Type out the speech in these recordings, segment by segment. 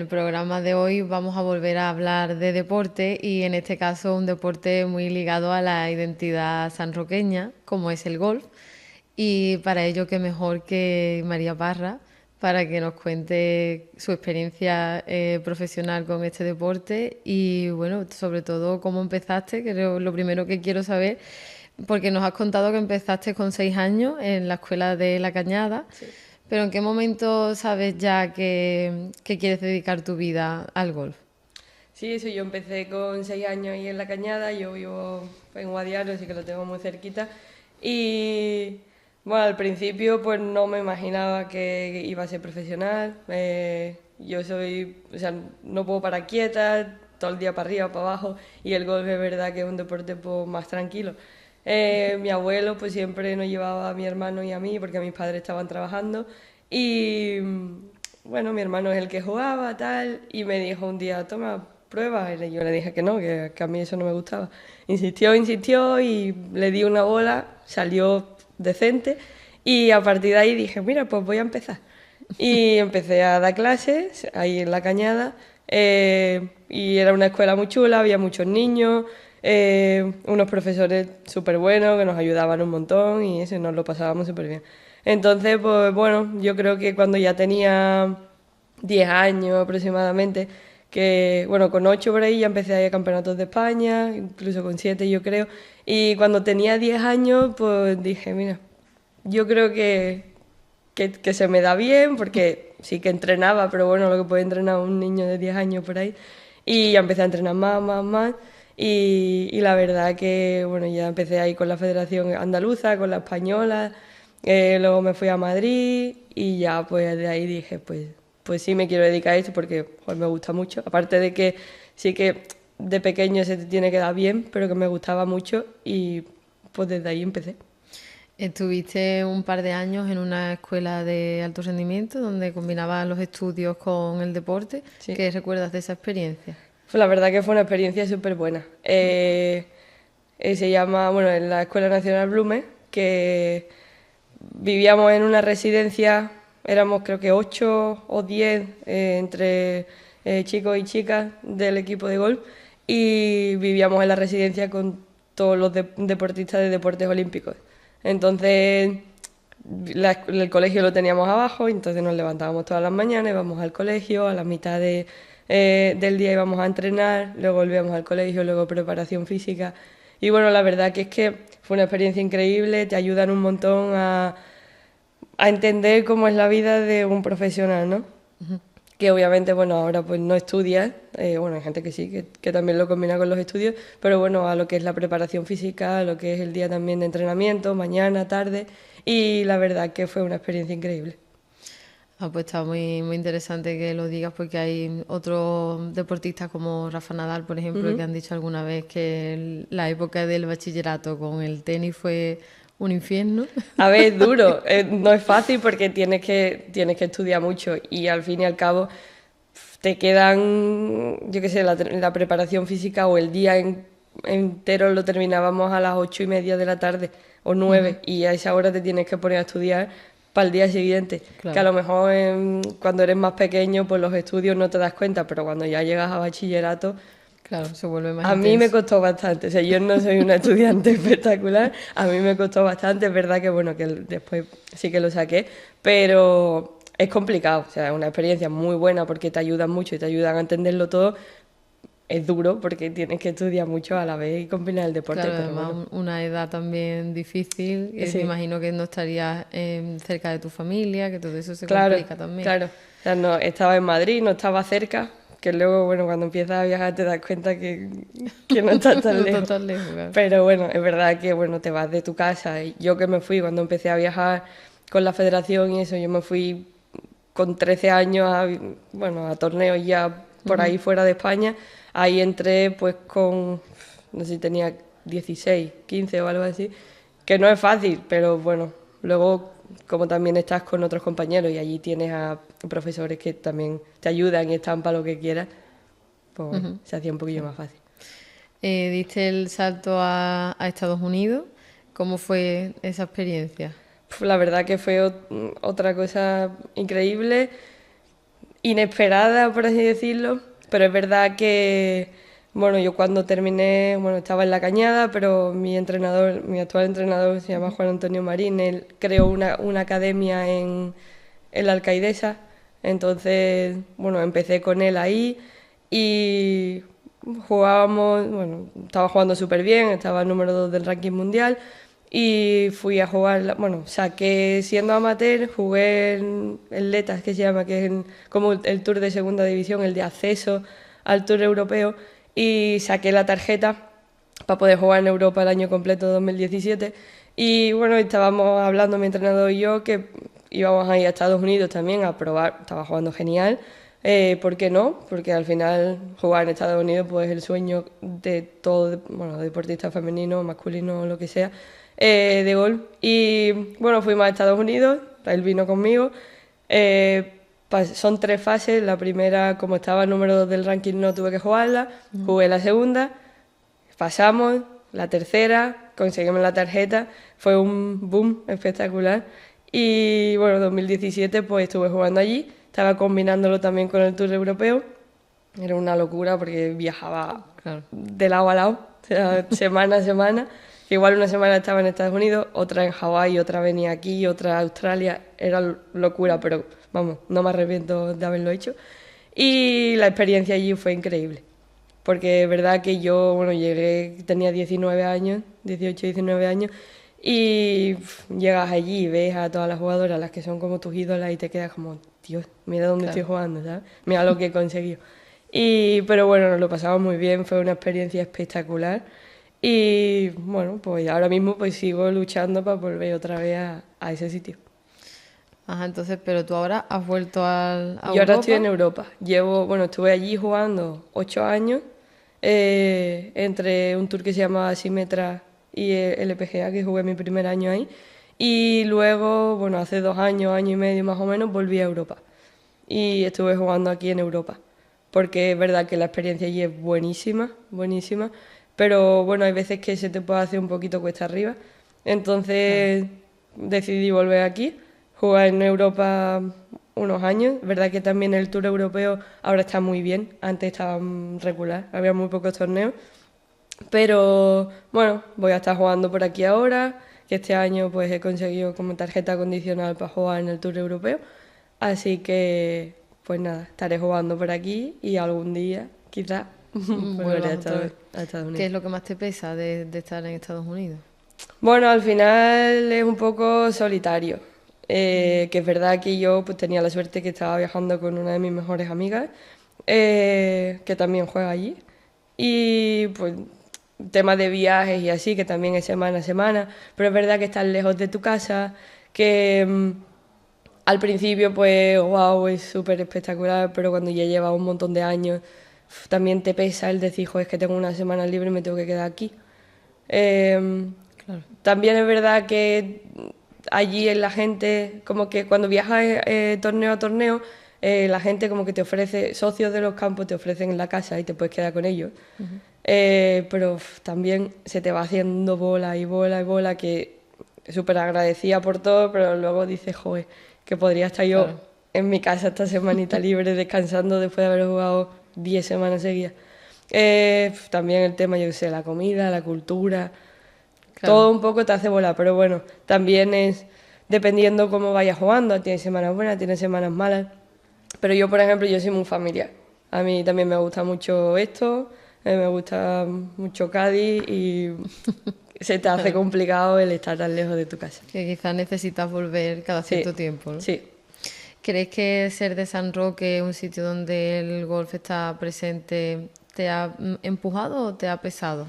el programa de hoy vamos a volver a hablar de deporte y en este caso un deporte muy ligado a la identidad sanroqueña, como es el golf. Y para ello, qué mejor que María Parra para que nos cuente su experiencia profesional con este deporte y, bueno, sobre todo cómo empezaste, que es lo primero que quiero saber, porque nos has contado que empezaste con 6 años en la escuela de La Cañada, Sí. pero ¿en qué momento sabes ya que quieres dedicar tu vida al golf? Sí, eso yo empecé con 6 años ahí en La Cañada, yo vivo en Guadiaro, así que lo tengo muy cerquita. Y bueno, al principio pues no me imaginaba que iba a ser profesional. Yo soy, o sea, no puedo parar quieta, todo el día para arriba, para abajo, y el golf es verdad que es un deporte pues, más tranquilo. Mi abuelo pues siempre nos llevaba a mi hermano y a mí porque mis padres estaban trabajando y bueno, mi hermano es el que jugaba, tal, y me dijo un día, toma, prueba, y yo le dije que no, que a mí eso no me gustaba. Insistió, insistió y le di una bola, salió decente y a partir de ahí dije, mira, pues voy a empezar. Y empecé a dar clases ahí en La Cañada y era una escuela muy chula, había muchos niños, unos profesores súper buenos que nos ayudaban un montón y eso, nos lo pasábamos súper bien. Entonces, pues bueno, yo creo que cuando ya tenía 10 años aproximadamente, que bueno, con 8 por ahí ya empecé a ir a campeonatos de España, incluso con 7 yo creo, y cuando tenía 10 años, pues dije, mira, yo creo que se me da bien, porque sí que entrenaba, pero bueno, lo que puede entrenar un niño de 10 años por ahí, y ya empecé a entrenar más, más, más, y la verdad que, bueno, ya empecé ahí con la Federación Andaluza, con la Española, luego me fui a Madrid y ya pues de ahí dije, pues sí me quiero dedicar a esto porque pues, me gusta mucho. Aparte de que sí que de pequeño se te tiene que dar bien, pero que me gustaba mucho y pues desde ahí empecé. Estuviste un par de años en una escuela de alto rendimiento donde combinabas los estudios con el deporte. Sí. ¿Qué recuerdas de esa experiencia? Pues la verdad que fue una experiencia súper buena. Se llama, bueno, en la Escuela Nacional Blume, que vivíamos en una residencia, éramos creo que 8 o 10 entre chicos y chicas del equipo de golf y vivíamos en la residencia con todos los deportistas de deportes olímpicos. Entonces el colegio lo teníamos abajo, entonces nos levantábamos todas las mañanas, íbamos al colegio, a la mitad del día íbamos a entrenar, luego volvíamos al colegio, luego preparación física. Y bueno, la verdad que es que fue una experiencia increíble, te ayudan un montón a entender cómo es la vida de un profesional, ¿no? Que obviamente, bueno, ahora pues no estudias, bueno, hay gente que sí, que también lo combina con los estudios, pero bueno, a lo que es la preparación física, a lo que es el día también de entrenamiento, mañana, tarde, y la verdad que fue una experiencia increíble. Ah, pues está muy, muy interesante que lo digas porque hay otros deportistas como Rafa Nadal, por ejemplo, que han dicho alguna vez que la época del bachillerato con el tenis fue un infierno. A ver, es duro, no es fácil porque tienes que estudiar mucho y al fin y al cabo te quedan, yo qué sé, la preparación física o el día entero lo terminábamos a las 8:30 de la tarde o 9 y a esa hora te tienes que poner a estudiar para el día siguiente. Que a Claro, lo mejor cuando eres más pequeño pues los estudios no te das cuenta, pero cuando ya llegas a bachillerato claro, se vuelve más a mí me intenso. costó bastante, o sea, yo no soy una estudiante espectacular, a mí me costó bastante, es verdad que bueno, que después sí que lo saqué, pero es complicado, o sea, es una experiencia muy buena porque te ayudan mucho y te ayudan a entenderlo todo, es duro porque tienes que estudiar mucho a la vez y combinar el deporte, Claro, pero además bueno, una edad también difícil, me sí, imagino que no estarías cerca de tu familia, que todo eso se claro, complica también. claro, o sea, no, estaba en Madrid, no estaba cerca, que luego, bueno, cuando empiezas a viajar te das cuenta que no estás tan No estás lejos. tan lejos, claro. Pero bueno, es verdad que bueno, te vas de tu casa. Y yo que me fui cuando empecé a viajar con la federación y eso, yo me fui con 13 años bueno, a torneos ya por ahí fuera de España. Ahí entré pues con, no sé si tenía 16 15 o algo así, que no es fácil, pero bueno, luego como también estás con otros compañeros y allí tienes a profesores que también te ayudan y están para lo que quieras, pues bueno, se hacía un poquillo más fácil. Diste el salto a Estados Unidos. ¿Cómo fue esa experiencia? La verdad que fue otra cosa increíble. inesperada, por así decirlo, pero es verdad que, bueno, yo cuando terminé, bueno, estaba en La Cañada, pero mi entrenador, mi actual entrenador se llama Juan Antonio Marín, él creó una academia en la Alcaidesa, entonces, bueno, empecé con él ahí y jugábamos, bueno, estaba jugando súper bien, estaba número 2 del ranking mundial y fui a jugar, bueno, saqué siendo amateur, jugué en el Letas, que se llama, que es como el Tour de segunda división, el de acceso al Tour europeo, y saqué la tarjeta para poder jugar en Europa el año completo 2017. Y bueno, estábamos hablando mi entrenador y yo que íbamos a ir a Estados Unidos también a probar, estaba jugando genial. ¿Por qué no? Porque al final jugar en Estados Unidos pues es el sueño de todo, bueno, deportista femenino, masculino, lo que sea, de golf. Y bueno, fuimos a Estados Unidos, él vino conmigo. Son 3 fases, la primera, como estaba número 2 del ranking, no tuve que jugarla, jugué la segunda, pasamos, la tercera, conseguimos la tarjeta, fue un boom espectacular. Y bueno, 2017 pues estuve jugando allí, estaba combinándolo también con el Tour Europeo, era una locura porque viajaba de lado a lado, o sea, semana a semana, que igual una semana estaba en Estados Unidos, otra en Hawái, otra venía aquí, otra en Australia, era locura, pero vamos, no me arrepiento de haberlo hecho. Y la experiencia allí fue increíble, porque es verdad que yo, bueno, llegué, tenía 19 años, 18, 19 años, y llegas allí y ves a todas las jugadoras, las que son como tus ídolas, y te quedas como, Dios, mira dónde estoy jugando, ¿sabes? Mira lo que he conseguido. Pero bueno, nos lo pasamos muy bien, fue una experiencia espectacular. Y bueno, pues ahora mismo pues sigo luchando para volver otra vez a ese sitio. Ajá, entonces, pero tú ahora has vuelto a Yo ahora estoy en Europa. Europa. Bueno, estuve allí jugando 8 años, entre un tour que se llama Simetra y el LPGA, que jugué mi primer año ahí. Y luego, bueno, hace 2 años, año y medio más o menos, volví a Europa. Y estuve jugando aquí en Europa. Porque es verdad que la experiencia allí es buenísima, buenísima. Pero bueno, hay veces que se te puede hacer un poquito cuesta arriba. Entonces decidí volver aquí, jugar en Europa unos años. Es verdad que también el Tour Europeo ahora está muy bien, antes estaba regular, había muy pocos torneos. Pero bueno, voy a estar jugando por aquí ahora, que este año pues he conseguido como tarjeta condicional para jugar en el Tour Europeo. Así que pues nada, estaré jugando por aquí y algún día quizás volveré a Estados Unidos. ¿Qué es lo que más te pesa de estar en Estados Unidos? Bueno, al final es un poco solitario. Que es verdad que yo pues tenía la suerte que estaba viajando con una de mis mejores amigas, que también juega allí. Y pues temas de viajes y así, que también es semana a semana, pero es verdad que estás lejos de tu casa, que al principio pues wow, es súper espectacular, pero cuando ya llevas un montón de años, también te pesa el decir, joder, es que tengo una semana libre y me tengo que quedar aquí. Claro. También es verdad que allí en la gente, como que cuando viajas torneo a torneo, la gente como que te ofrece, socios de los campos te ofrecen la casa y te puedes quedar con ellos. Pero también se te va haciendo bola y bola y bola, que súper agradecida por todo, pero luego dices, joder, que podría estar yo en mi casa esta semanita libre descansando después de haber jugado 10 semanas seguidas. También el tema, yo qué sé, la comida, la cultura, todo un poco te hace volar, pero bueno, también es dependiendo cómo vayas jugando, tienes semanas buenas, tienes semanas malas, pero yo, por ejemplo, yo soy muy familiar, a mí también me gusta mucho esto, me gusta mucho Cádiz y se te hace complicado el estar tan lejos de tu casa. Que quizás necesitas volver cada cierto tiempo, ¿no? Sí. ¿Crees que ser de San Roque, un sitio donde el golf está presente, te ha empujado o te ha pesado?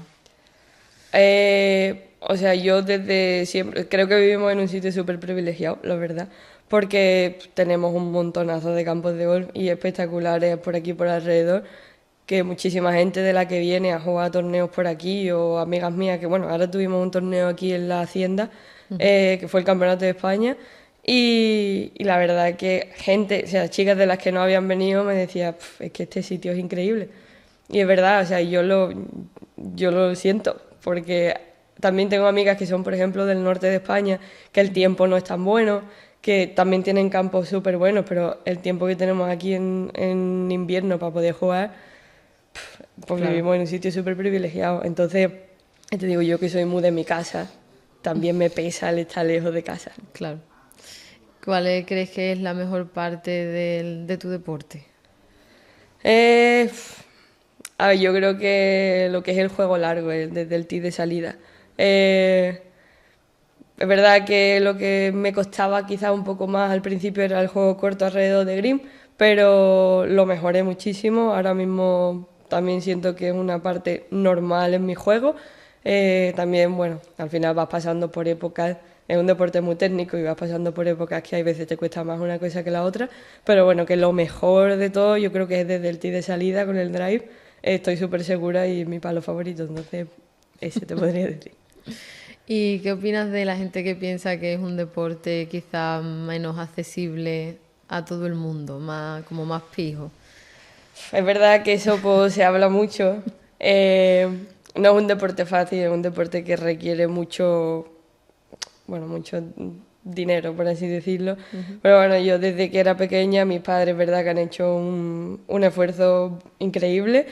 O sea, yo desde siempre, creo que vivimos en un sitio súper privilegiado, la verdad, porque tenemos un montonazo de campos de golf y espectaculares por aquí por alrededor, que muchísima gente de la que viene a jugar torneos por aquí, o amigas mías, que bueno, ahora tuvimos un torneo aquí en la Hacienda, que fue el Campeonato de España, y la verdad es que gente, o sea, chicas de las que no habían venido me decían, es que este sitio es increíble. Y es verdad, o sea, yo lo siento, porque también tengo amigas que son, por ejemplo, del norte de España, que el tiempo no es tan bueno, que también tienen campos súper buenos, pero el tiempo que tenemos aquí en invierno para poder jugar, pues Claro. vivimos en un sitio súper privilegiado. Entonces, te digo yo que soy muy de mi casa, también me pesa el estar lejos de casa. Claro. ¿Crees que es la mejor parte de tu deporte? Eh, a ver, yo creo que lo que es el juego largo, desde el tee de salida. Es verdad que lo que me costaba quizás un poco más al principio era el juego corto alrededor de green, pero lo mejoré muchísimo. Ahora mismo también siento que es una parte normal en mi juego. También, bueno, al final vas pasando por épocas, es un deporte muy técnico y vas pasando por épocas que hay veces te cuesta más una cosa que la otra, pero bueno, que lo mejor de todo yo creo que es desde el tee de salida con el drive, estoy súper segura y es mi palo favorito, entonces ese te podría decir. ¿Y qué opinas de la gente que piensa que es un deporte quizá menos accesible a todo el mundo, como más pijo? Es verdad que eso pues, se habla mucho. No es un deporte fácil, es un deporte que requiere mucho, bueno, mucho dinero, por así decirlo. Pero bueno, yo desde que era pequeña, mis padres, es verdad que han hecho un esfuerzo increíble,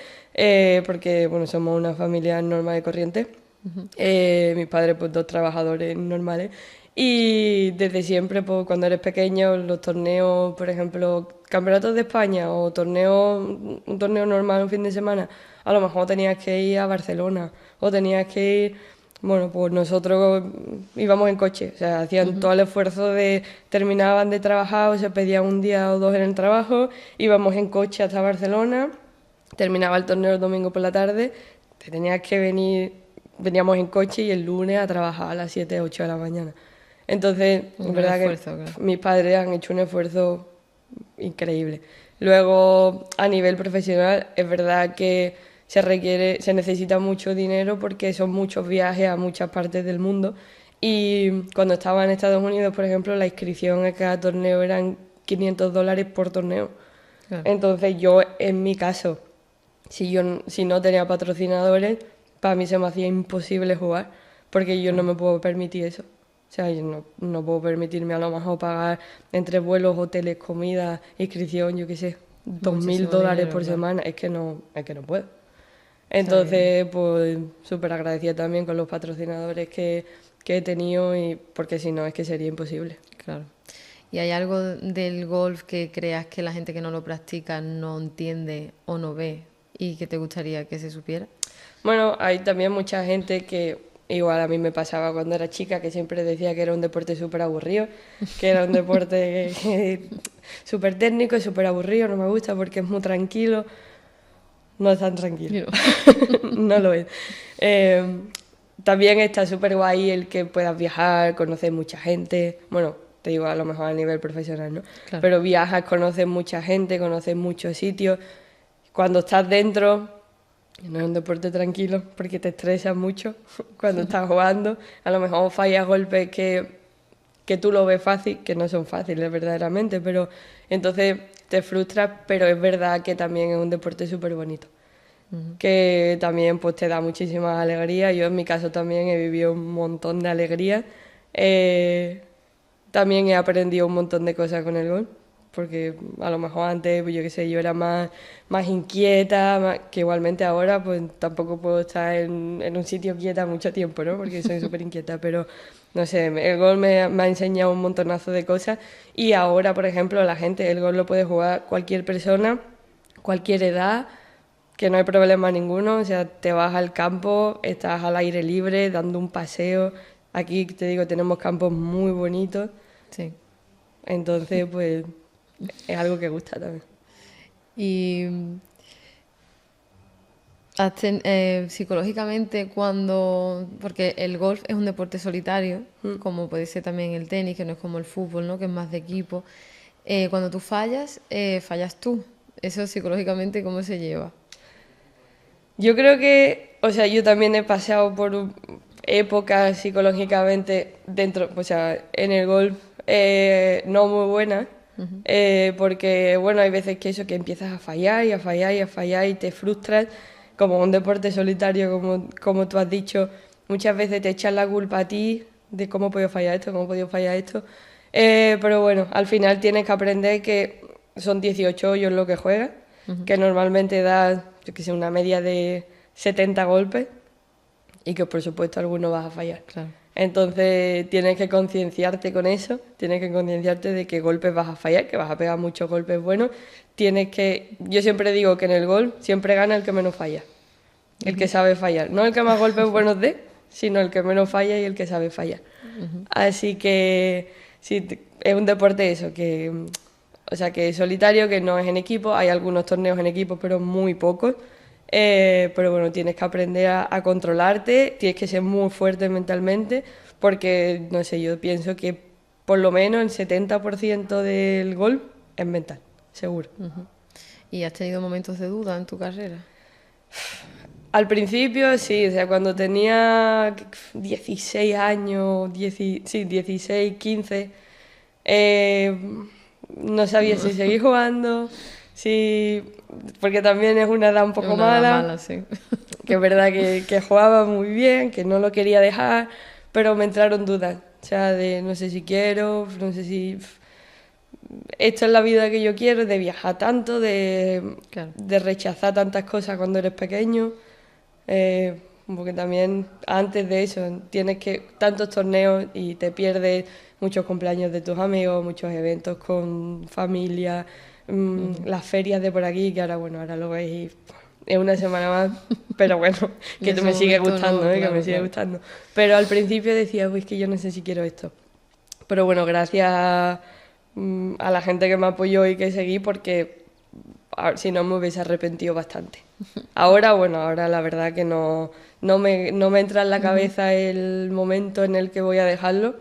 porque bueno, somos una familia normal y corriente. Mis padres, pues dos trabajadores normales. Y desde siempre, pues cuando eres pequeño, los torneos, por ejemplo, campeonatos de España o un torneo normal un fin de semana, a lo mejor tenías que ir a Barcelona o tenías que ir, bueno, pues nosotros íbamos en coche, o sea, hacían todo el esfuerzo de, terminaban de trabajar o se pedían un día o dos en el trabajo, íbamos en coche hasta Barcelona, terminaba el torneo el domingo por la tarde, te tenías que venir, veníamos en coche y el lunes a trabajar a las 7 8 de la mañana. Entonces, es Un gran verdad esfuerzo, que claro. mis padres han hecho un esfuerzo increíble. Luego, a nivel profesional, es verdad que se necesita mucho dinero porque son muchos viajes a muchas partes del mundo. Y cuando estaba en Estados Unidos, por ejemplo, la inscripción a cada torneo eran $500 por torneo. Claro. Entonces, yo, en mi caso, si no tenía patrocinadores, para mí se me hacía imposible jugar, porque yo no me puedo permitir eso. O sea, yo no puedo permitirme a lo mejor pagar entre vuelos, hoteles, comida, inscripción, yo qué sé, $2.000 Muchísimo dinero, por claro. semana, es que no puedo. Está bien, Entonces, pues súper agradecida también con los patrocinadores que he tenido, y porque si no es que sería imposible. claro. ¿Y hay algo del golf que creas que la gente que no lo practica no entiende o no ve y que te gustaría que se supiera? Bueno, hay también mucha gente que, igual a mí me pasaba cuando era chica, que siempre decía que era un deporte súper aburrido, que era un deporte súper técnico y súper aburrido, no me gusta porque es muy tranquilo. No es tan tranquilo, Yo. no lo es. Eh, También está súper guay el que puedas viajar, conocer mucha gente, bueno, te digo a lo mejor a nivel profesional, ¿no? Claro. Pero viajas, conoces mucha gente, conoces muchos sitios. Cuando estás dentro, no es un deporte tranquilo porque te estresas mucho cuando estás jugando. A lo mejor fallas golpes que tú lo ves fácil, que no son fáciles verdaderamente, pero entonces te frustras, pero es verdad que también es un deporte súper bonito, que también pues te da muchísimas alegrías. Yo en mi caso también he vivido un montón de alegrías. Eh, También he aprendido un montón de cosas con el golf, porque a lo mejor antes, pues yo qué sé, yo era más inquieta, que igualmente ahora pues tampoco puedo estar en un sitio quieta mucho tiempo, ¿no? Porque soy súper inquieta, pero no sé, el golf me ha enseñado un montonazo de cosas, y ahora, por ejemplo, la gente, el golf lo puede jugar cualquier persona, cualquier edad, que no hay problema ninguno, o sea, te vas al campo, estás al aire libre, dando un paseo. Aquí, te digo, tenemos campos muy bonitos. Sí. Entonces, pues es algo que gusta también. Y psicológicamente porque el golf es un deporte solitario, como puede ser también el tenis, que no es como el fútbol, ¿no? Que es más de equipo. Cuando tú fallas, fallas tú. Eso psicológicamente, ¿cómo se lleva? Yo creo que, o sea, yo también he pasado por épocas psicológicamente dentro, o sea, en el golf no muy buenas, porque, bueno, hay veces que eso, que empiezas a fallar y a fallar y a fallar y te frustras, como un deporte solitario, como tú has dicho, muchas veces te echan la culpa a ti de cómo he podido fallar esto, cómo he podido fallar esto. Pero bueno, al final tienes que aprender que son 18 hoyos lo que juegas, que normalmente da, yo qué sé, una media de 70 golpes y que por supuesto algunos vas a fallar. Claro. Entonces tienes que concienciarte con eso, tienes que concienciarte de qué golpes vas a fallar, que vas a pegar muchos golpes buenos. Yo siempre digo que en el golf siempre gana el que menos falla, el que sabe fallar. No el que más golpes buenos dé, sino el que menos falla y el que sabe fallar. Así que sí, es un deporte eso, o sea, que es solitario, que no es en equipo. Hay algunos torneos en equipo, pero muy pocos. Pero bueno, tienes que aprender a controlarte, tienes que ser muy fuerte mentalmente, porque, no sé, yo pienso que por lo menos el 70% del golf es mental, seguro. ¿Y has tenido momentos de duda en tu carrera? Al principio sí, o sea, cuando tenía 16 años, 16, 15, no sabía si seguir jugando, porque también es una edad un poco mala, sí. que es verdad que jugaba muy bien, que no lo quería dejar, pero me entraron dudas, o sea, de no sé si quiero, no sé si esto es la vida que yo quiero, de viajar tanto, Claro. de rechazar tantas cosas cuando eres pequeño, porque también antes de eso tienes tantos torneos y te pierdes muchos cumpleaños de tus amigos, muchos eventos con familia, las ferias de por aquí, que ahora lo veis y es una semana más, pero bueno, que me sigue gustando, claro, que me sigue gustando. Pero al principio decía, uy, es que yo no sé si quiero esto. Pero bueno, gracias a la gente que me apoyó y que seguí, porque si no me hubiese arrepentido bastante. Ahora la verdad que no me entra en la cabeza el momento en el que voy a dejarlo.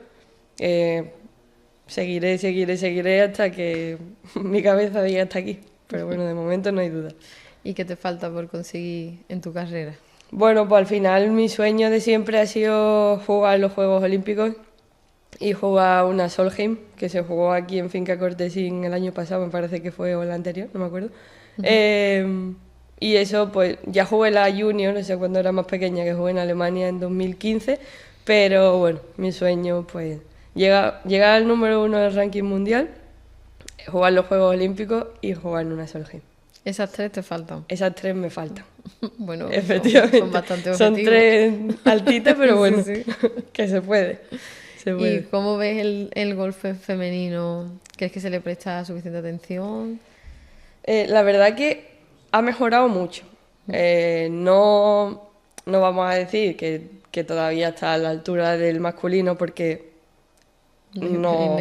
Seguiré hasta que mi cabeza diga hasta aquí. Pero bueno, de momento no hay duda. ¿Y qué te falta por conseguir en tu carrera? Bueno, pues al final mi sueño de siempre ha sido jugar los Juegos Olímpicos y jugar una Solheim, que se jugó aquí en Finca Cortesín el año pasado, me parece que fue, o el anterior, no me acuerdo. Y eso, pues ya jugué la Junior, no sé, cuando era más pequeña, que jugué en Alemania en 2015, pero bueno, mi sueño, pues, llegar al número 1 del ranking mundial, jugar los Juegos Olímpicos y jugar en una Solheim. ¿Esas 3 te faltan? Esas 3 me faltan. Bueno, efectivamente. Son bastante objetivos. Son 3 altitas, pero bueno, sí. que se puede. ¿Y cómo ves el golf femenino? ¿Crees que se le presta suficiente atención? La verdad que ha mejorado mucho. No vamos a decir que todavía está a la altura del masculino, porque no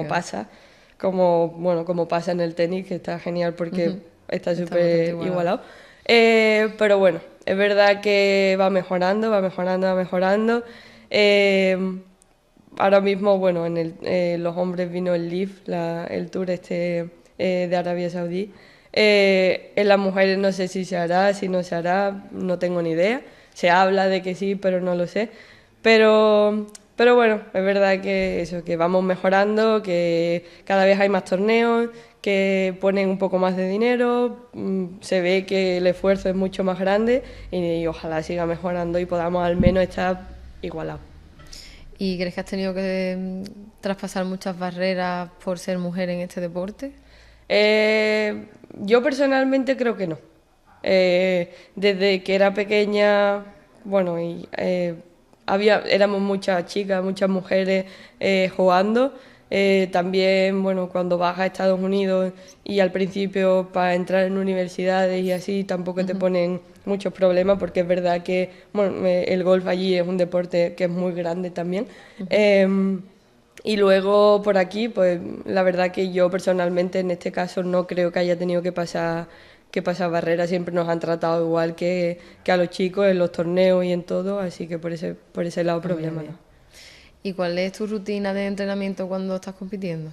pasa como pasa en el tenis, que está genial porque está súper igualado. Pero bueno, es verdad que va mejorando. Ahora mismo, bueno, los hombres vino el LIV, el Tour de Arabia Saudí. En las mujeres no sé si se hará, si no se hará, no tengo ni idea. Se habla de que sí, pero no lo sé. Pero bueno, es verdad que vamos mejorando, que cada vez hay más torneos, que ponen un poco más de dinero, se ve que el esfuerzo es mucho más grande y ojalá siga mejorando y podamos al menos estar igualados. ¿Y crees que has tenido que traspasar muchas barreras por ser mujer en este deporte? Yo personalmente creo que no. Desde que era pequeña, bueno, éramos muchas chicas, muchas mujeres jugando. También, bueno, cuando vas a Estados Unidos y al principio para entrar en universidades y así tampoco te ponen muchos problemas, porque es verdad que bueno, el golf allí es un deporte que es muy grande también. Y luego por aquí, pues la verdad que yo personalmente en este caso no creo que haya tenido que pasar barreras, siempre nos han tratado igual que a los chicos en los torneos y en todo, así que por ese lado problema no. ¿Y cuál es tu rutina de entrenamiento cuando estás compitiendo?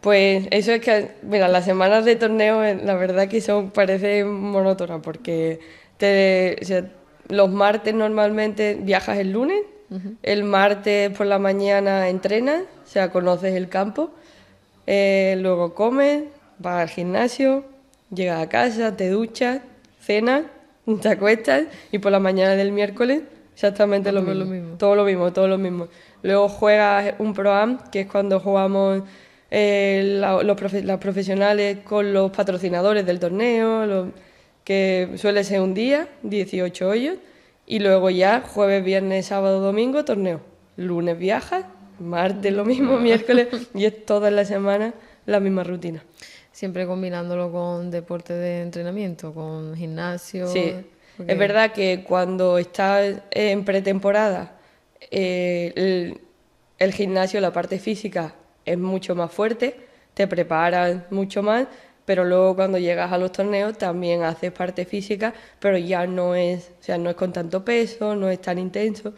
Pues eso es que, mira, las semanas de torneo la verdad que parecen monótonas, porque o sea, los martes normalmente viajas el lunes, el martes por la mañana entrenas, o sea, conoces el campo, luego comes, vas al gimnasio, llegas a casa, te duchas, cenas, te acuestas y por la mañana del miércoles exactamente lo mismo. Todo lo mismo, todo lo mismo. Luego juegas un Pro-Am, que es cuando jugamos las profesionales con los patrocinadores del torneo, que suele ser un día, 18 hoyos, y luego ya jueves, viernes, sábado, domingo, torneo. Lunes viajas, martes lo mismo, miércoles, y es toda la semana la misma rutina. Siempre combinándolo con deporte de entrenamiento, con gimnasio. Sí, porque... es verdad que cuando estás en pretemporada, el gimnasio, la parte física es mucho más fuerte, te preparas mucho más, pero luego cuando llegas a los torneos también haces parte física, pero ya no es, o sea, no es con tanto peso, no es tan intenso,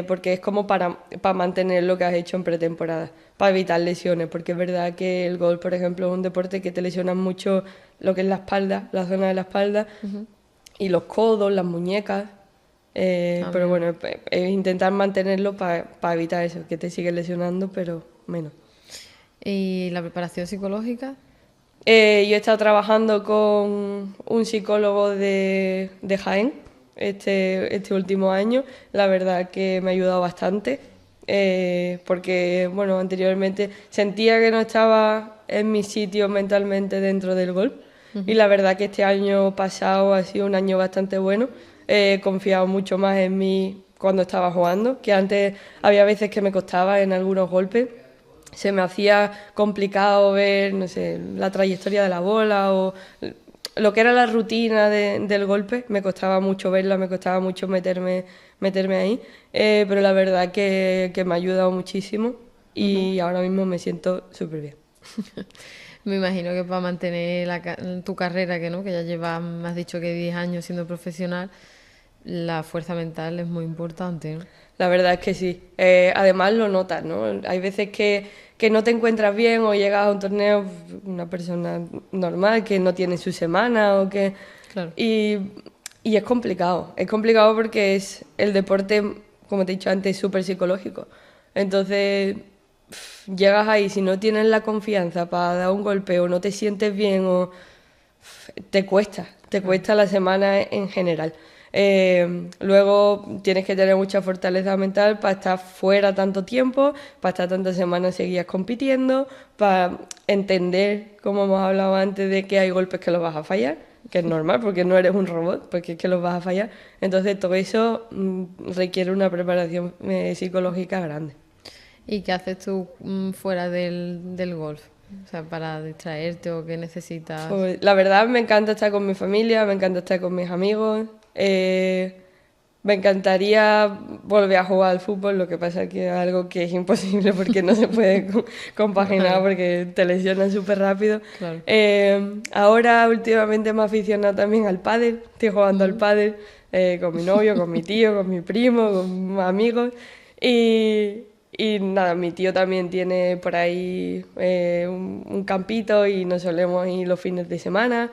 porque es como para mantener lo que has hecho en pretemporada, para evitar lesiones, porque es verdad que el golf, por ejemplo, es un deporte que te lesiona mucho lo que es la espalda, la zona de la espalda, y los codos, las muñecas. Pero bueno, es intentar mantenerlo para evitar eso, que te sigues lesionando, pero menos. ¿Y la preparación psicológica? Yo he estado trabajando con un psicólogo de Jaén este último año. La verdad que me ha ayudado bastante, porque bueno, anteriormente sentía que no estaba en mi sitio mentalmente dentro del golf. Y la verdad que este año pasado ha sido un año bastante bueno. He confiado mucho más en mí cuando estaba jugando, que antes había veces que me costaba en algunos golpes. Se me hacía complicado ver, no sé, la trayectoria de la bola o lo que era la rutina del golpe. Me costaba mucho verla, me costaba mucho meterme ahí. Pero la verdad que me ha ayudado muchísimo y ahora mismo me siento súper bien. Me imagino que para mantener tu carrera, que ya llevas, me has dicho que 10 años siendo profesional, la fuerza mental es muy importante, ¿no? La verdad es que sí. Además lo notas, ¿no? Hay veces que no te encuentras bien o llegas a un torneo, una persona normal que no tiene su semana o que... Claro. Y es complicado. Es complicado porque es el deporte, como te he dicho antes, súper psicológico. Entonces llegas ahí, si no tienes la confianza para dar un golpe o no te sientes bien o te cuesta la semana en general. Luego tienes que tener mucha fortaleza mental para estar fuera tanto tiempo, para estar tantas semanas seguidas compitiendo, para entender, como hemos hablado antes, de que hay golpes que los vas a fallar, que es normal porque no eres un robot, porque es que los vas a fallar. Entonces todo eso requiere una preparación psicológica grande. ¿Y qué haces tú fuera del golf? O sea, para distraerte o qué necesitas. Pues, la verdad me encanta estar con mi familia, me encanta estar con mis amigos. Me encantaría volver a jugar al fútbol, lo que pasa es que es algo que es imposible porque no se puede compaginar porque te lesionan súper rápido. Claro. Ahora últimamente me he aficionado también al pádel, estoy jugando al pádel con mi novio, con mi tío, con mi primo, con amigos y nada, mi tío también tiene por ahí un campito y nos solemos ir los fines de semana.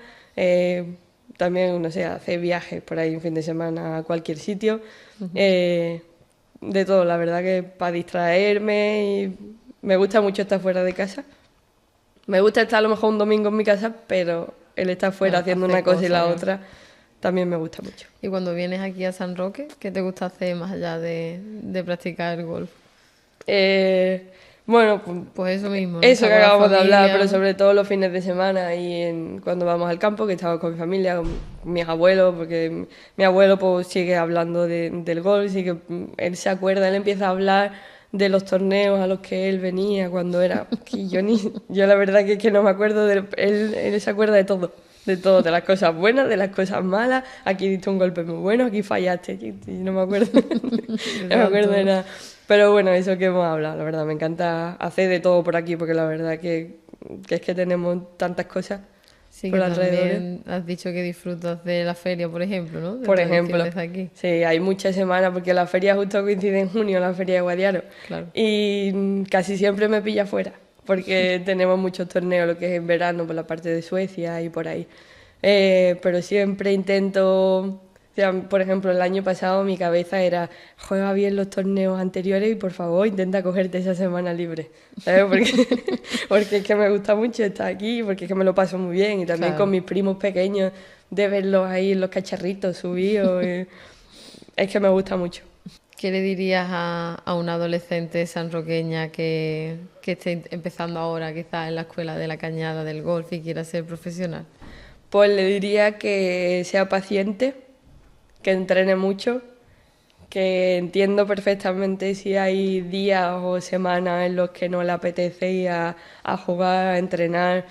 También, no sé, hacer viajes por ahí un fin de semana a cualquier sitio. De todo, la verdad que para distraerme y me gusta mucho estar fuera de casa. Me gusta estar a lo mejor un domingo en mi casa, pero el estar fuera haciendo una cosa y la otra también me gusta mucho. ¿Y cuando vienes aquí a San Roque, qué te gusta hacer más allá de practicar el golf? Bueno, pues eso mismo, ¿no? Eso que acabamos de hablar, pero sobre todo los fines de semana y cuando vamos al campo, que estamos con mi familia, con mis abuelos, porque mi abuelo pues sigue hablando del golf, sigue, él se acuerda, él empieza a hablar de los torneos a los que él venía cuando era, que yo la verdad que no me acuerdo, él se acuerda de todo, de las cosas buenas, de las cosas malas, aquí diste un golpe muy bueno, aquí fallaste, y no me acuerdo, no me acuerdo de nada. Pero bueno, eso que hemos hablado, la verdad, me encanta hacer de todo por aquí, porque la verdad que es que tenemos tantas cosas sí, por alrededor. También has dicho que disfrutas de la feria, por ejemplo, ¿no? Por ejemplo, aquí. Sí, hay muchas semanas, porque la feria justo coincide en junio, la feria de Guadiaro, claro. Y casi siempre me pilla fuera, porque tenemos muchos torneos, lo que es en verano, por la parte de Suecia y por ahí. Pero siempre intento... O sea, por ejemplo, el año pasado mi cabeza era juega bien los torneos anteriores y por favor intenta cogerte esa semana libre, ¿sabes? Porque es que me gusta mucho estar aquí, porque es que me lo paso muy bien y también con mis primos pequeños de verlos ahí en los cacharritos subidos. es que me gusta mucho. ¿Qué le dirías a una adolescente sanroqueña que esté empezando ahora, quizás en la escuela de la Cañada del golf y quiera ser profesional? Pues le diría que sea paciente, que entrene mucho, que entiendo perfectamente si hay días o semanas en los que no le apetece ir a jugar, a entrenar,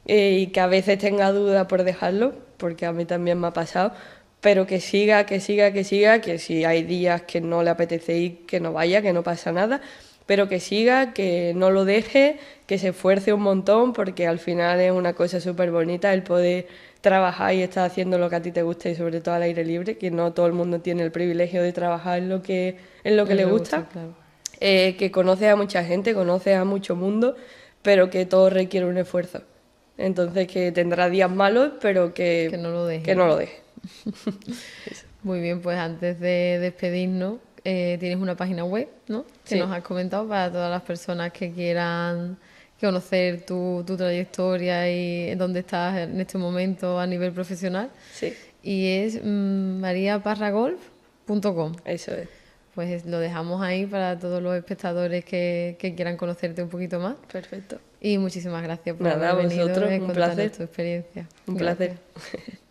y que a veces tenga duda por dejarlo, porque a mí también me ha pasado, pero que siga, que siga, que siga, que si hay días que no le apetece ir, que no vaya, que no pasa nada, pero que siga, que no lo deje, que se esfuerce un montón, porque al final es una cosa súper bonita el poder trabajar y estar haciendo lo que a ti te gusta y sobre todo al aire libre, que no todo el mundo tiene el privilegio de trabajar en lo que le gusta, Claro. que conoce a mucha gente, conoce a mucho mundo, pero que todo requiere un esfuerzo. Entonces que tendrá días malos, pero Que no lo deje. que no lo deje. Muy bien, pues antes de despedirnos, tienes una página web, ¿no? Que Sí. nos has comentado para todas las personas que quieran conocer tu trayectoria y en dónde estás en este momento a nivel profesional. Sí, Y es mariaparragolf.com. eso es. Pues lo dejamos ahí para todos los espectadores que quieran conocerte un poquito más. Perfecto. Y muchísimas gracias por Nada, haber venido vosotros, y un contarnos placer. tu experiencia. Un Gracias. placer.